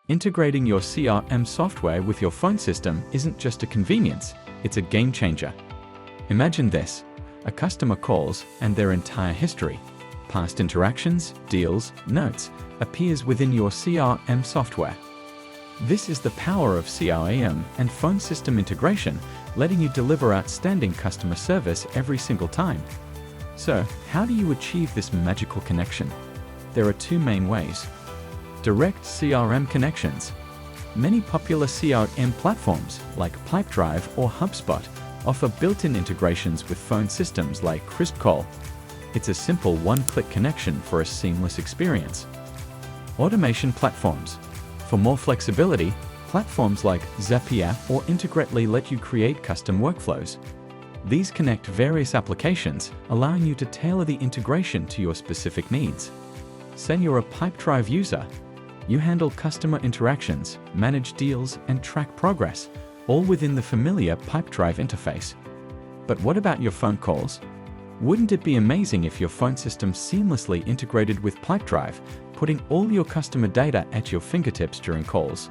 Integrating your CRM software with your phone system isn't just a convenience, it's a game changer. Imagine this: a customer calls and their entire history, past interactions, deals, notes, appears within your CRM software. This is the power of CRM and phone system integration, letting you deliver outstanding customer service every single time. So, how do you achieve this magical connection? There are two main ways. Direct CRM connections. Many popular CRM platforms like Pipedrive or HubSpot offer built-in integrations with phone systems like KrispCall. It's a simple one-click connection for a seamless experience. Automation platforms. For more flexibility, platforms like Zapier or Integrately let you create custom workflows. These connect various applications, allowing you to tailor the integration to your specific needs. Say you're a Pipedrive user. You handle customer interactions, manage deals, and track progress, all within the familiar Pipedrive interface. But what about your phone calls? Wouldn't it be amazing if your phone system seamlessly integrated with Pipedrive, putting all your customer data at your fingertips during calls?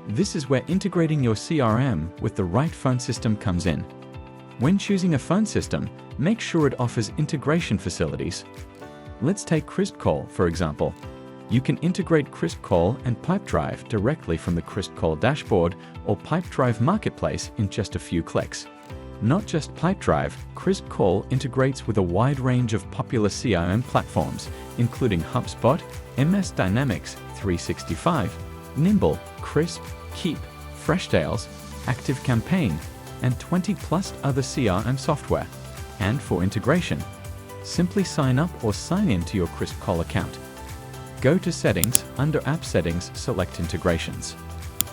This is where integrating your CRM with the right phone system comes in. When choosing a phone system, make sure it offers integration facilities. Let's take KrispCall, for example. You can integrate KrispCall and Pipedrive directly from the KrispCall dashboard or Pipedrive marketplace in just a few clicks. Not just Pipedrive, KrispCall integrates with a wide range of popular CRM platforms, including HubSpot, MS Dynamics 365, Nimble, Krisp, Keep, Freshtails, ActiveCampaign, and 20+ other CRM software. And for integration, simply sign up or sign in to your KrispCall account. Go to Settings, under App Settings, select Integrations.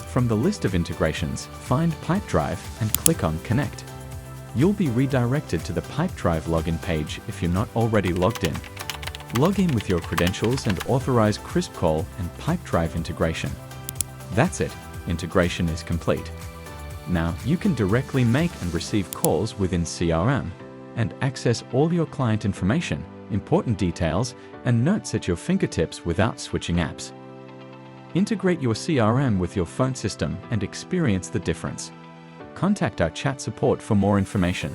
From the list of integrations, find Pipedrive and click on Connect. You'll be redirected to the Pipedrive login page if you're not already logged in. Log in with your credentials and authorize KrispCall and Pipedrive integration. That's it, integration is complete. Now you can directly make and receive calls within CRM and access all your client information, important details, and notes at your fingertips without switching apps. Integrate your CRM with your phone system and experience the difference. Contact our chat support for more information.